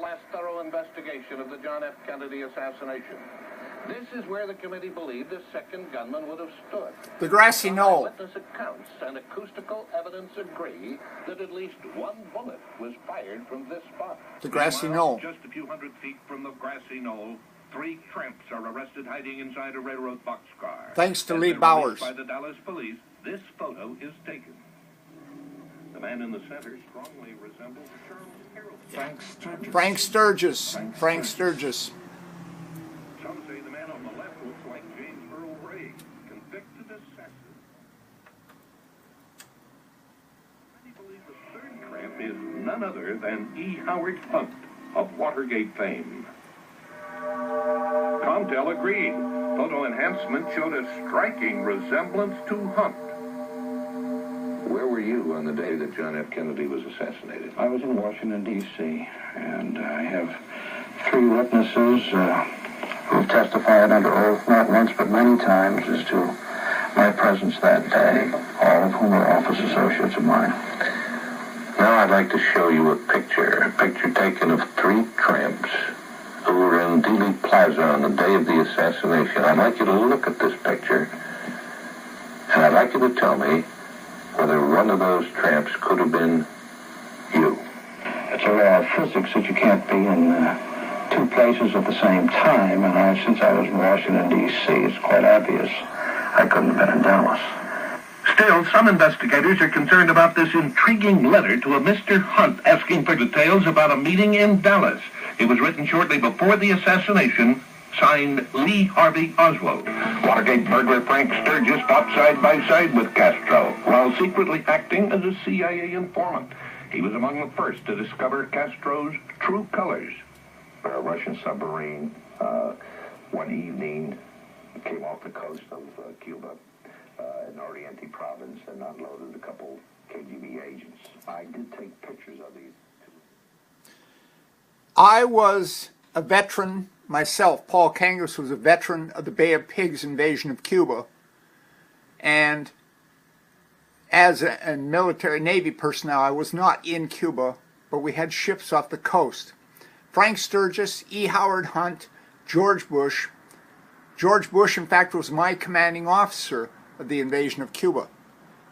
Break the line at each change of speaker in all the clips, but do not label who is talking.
last thorough investigation of the John F. Kennedy assassination. This is where the committee believed a second gunman would have stood.
The grassy knoll.
Witness accounts and acoustical evidence agree that at least one bullet was fired from this spot.
The grassy knoll.
Just a few hundred feet from the grassy knoll, 3 tramps are arrested hiding inside a railroad boxcar.
Thanks to Lee Bowers.
By the Dallas police, this photo is taken. The man in the center strongly resembles Charles Harold.
Frank Sturgis. Frank Sturgis.
Some say the man on the left looks like James Earl Ray, convicted assassin. Many believe the third tramp is none other than E. Howard Hunt of Watergate fame. Comtel agreed. Photo enhancement showed a striking resemblance to Hunt. Where were you on the day that John F. Kennedy was assassinated?
I was in Washington, D.C., and I have 3 witnesses who testified under oath not once but many times as to my presence that day, all of whom are office associates of mine.
Now I'd like to show you a picture taken of 3 tramps who were in Dealey Plaza on the day of the assassination. I'd like you to look at this picture, and I'd like you to tell me whether one of those tramps could have been you.
It's a law of physics that you can't be in 2 places at the same time, and since I was in Washington, D.C., it's quite obvious I couldn't have been in Dallas.
Still, some investigators are concerned about this intriguing letter to a Mr. Hunt asking for details about a meeting in Dallas. It was written shortly before the assassination, signed Lee Harvey Oswald. Watergate burglar Frank Sturgis stopped side by side with Castro while secretly acting as a CIA informant. He was among the first to discover Castro's true colors. A Russian submarine one evening came off the coast of Cuba in Oriente province and unloaded a couple KGB agents. I did take pictures of these.
I was a veteran myself. Paul Kangas was a veteran of the Bay of Pigs invasion of Cuba. And as a military Navy personnel, I was not in Cuba, but we had ships off the coast. Frank Sturgis, E. Howard Hunt, George Bush. George Bush, in fact, was my commanding officer of the invasion of Cuba.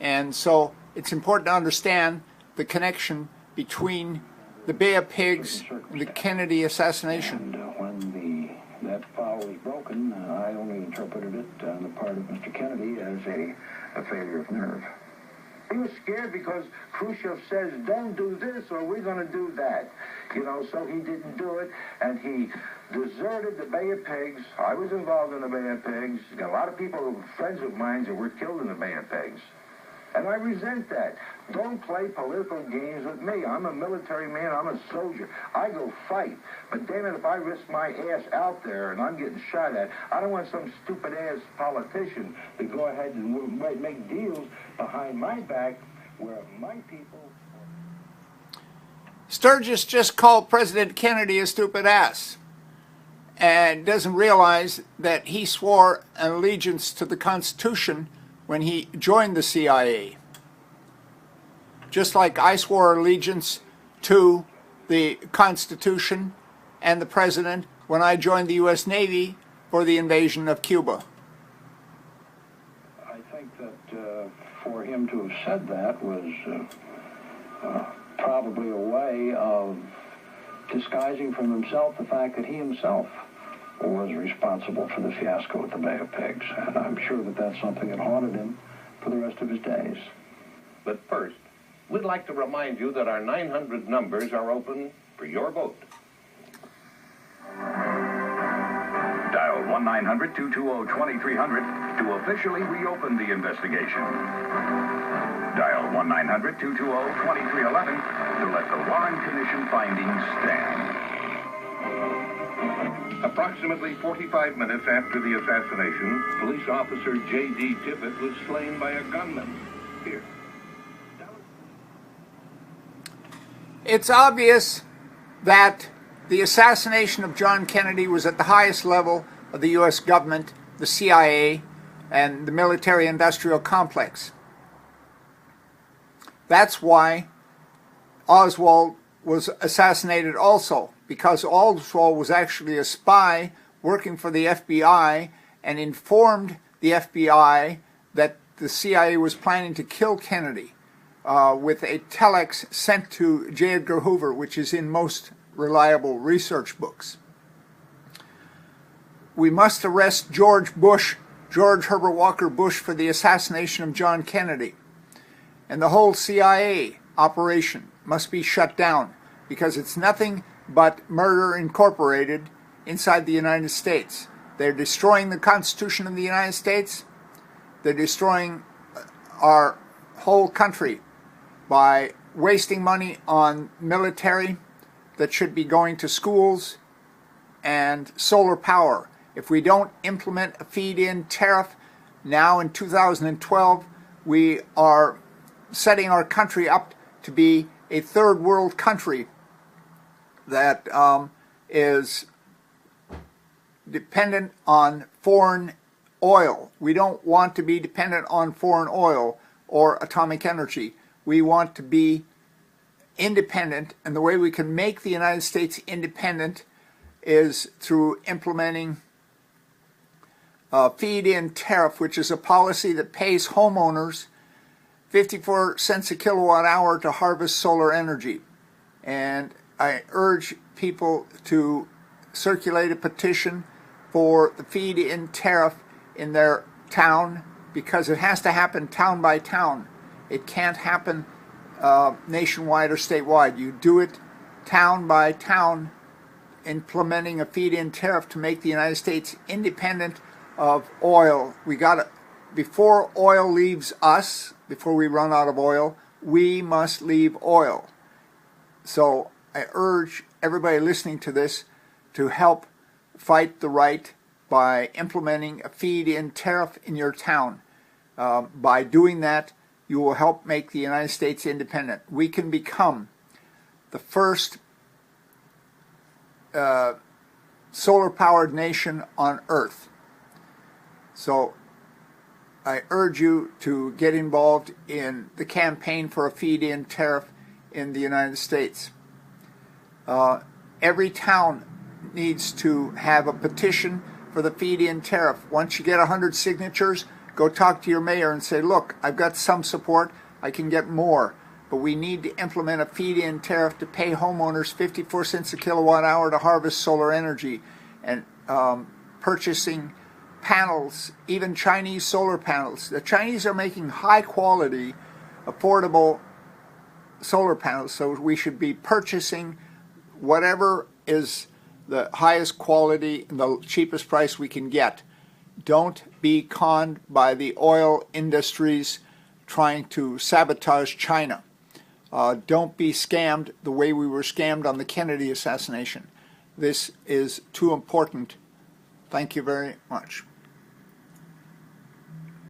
And so it's important to understand the connection between the Bay of Pigs and the Kennedy assassination.
And when that file was broken, I only interpreted it on the part of Mr. Kennedy as a failure of nerve.
He was scared because Khrushchev says, don't do this or we're going to do that. So he didn't do it, and he deserted the Bay of Pigs. I was involved in the Bay of Pigs. A lot of people, friends of mine, that were killed in the Bay of Pigs. And I resent that. Don't play political games with me. I'm a military man. I'm a soldier. I go fight. But damn it, if I risk my ass out there and I'm getting shot at, I don't want some stupid-ass politician to go ahead and make deals behind my back where my people...
Sturgis just called President Kennedy a stupid ass and doesn't realize that he swore an allegiance to the Constitution when he joined the CIA. Just like I swore allegiance to the Constitution and the President when I joined the U.S. Navy for the invasion of Cuba.
I think that for him to have said that was probably a way of disguising from himself the fact that he himself was responsible for the fiasco at the Bay of Pigs. And I'm sure that that's something that haunted him for the rest of his days.
But first, we'd like to remind you that our 900 numbers are open for your vote.
Dial 1-900-220-2300 to officially reopen the investigation. Dial 1-900-220-2311 to let the Warren Commission findings stand.
Approximately 45 minutes after the assassination, police officer J.D. Tippett was slain by a gunman. Here.
It's obvious that the assassination of John Kennedy was at the highest level of the U.S. government, the CIA, and the military-industrial complex. That's why Oswald was assassinated also. because Oswald was actually a spy working for the FBI and informed the FBI that the CIA was planning to kill Kennedy with a telex sent to J. Edgar Hoover, which is in most reliable research books. We must arrest George Herbert Walker Bush, for the assassination of John Kennedy. And the whole CIA operation must be shut down, because it's nothing but murder incorporated inside the United States. They're destroying the Constitution of the United States. They're destroying our whole country by wasting money on military that should be going to schools and solar power. If we don't implement a feed-in tariff now in 2012, we are setting our country up to be a third world country that is dependent on foreign oil. We don't want to be dependent on foreign oil or atomic energy. We want to be independent, and the way we can make the United States independent is through implementing a feed-in tariff, which is a policy that pays homeowners 54 cents a kilowatt hour to harvest solar energy. And I urge people to circulate a petition for the feed-in tariff in their town, because it has to happen town by town. It can't happen nationwide or statewide. You do it town by town, implementing a feed-in tariff to make the United States independent of oil. We got to, before oil leaves us, before we run out of oil, we must leave oil. So I urge everybody listening to this to help fight the right by implementing a feed-in tariff in your town. By doing that, you will help make the United States independent. We can become the first solar-powered nation on Earth. So I urge you to get involved in the campaign for a feed-in tariff in the United States. Every town needs to have a petition for the feed-in tariff. Once you get 100 signatures, go talk to your mayor and say, look, I've got some support, I can get more, but we need to implement a feed-in tariff to pay homeowners 54 cents a kilowatt hour to harvest solar energy, and purchasing panels, even Chinese solar panels. The Chinese are making high quality, affordable solar panels, so we should be purchasing whatever is the highest quality and the cheapest price we can get. Don't be conned by the oil industries trying to sabotage China. Don't be scammed the way we were scammed on the Kennedy assassination. This is too important. Thank you very much.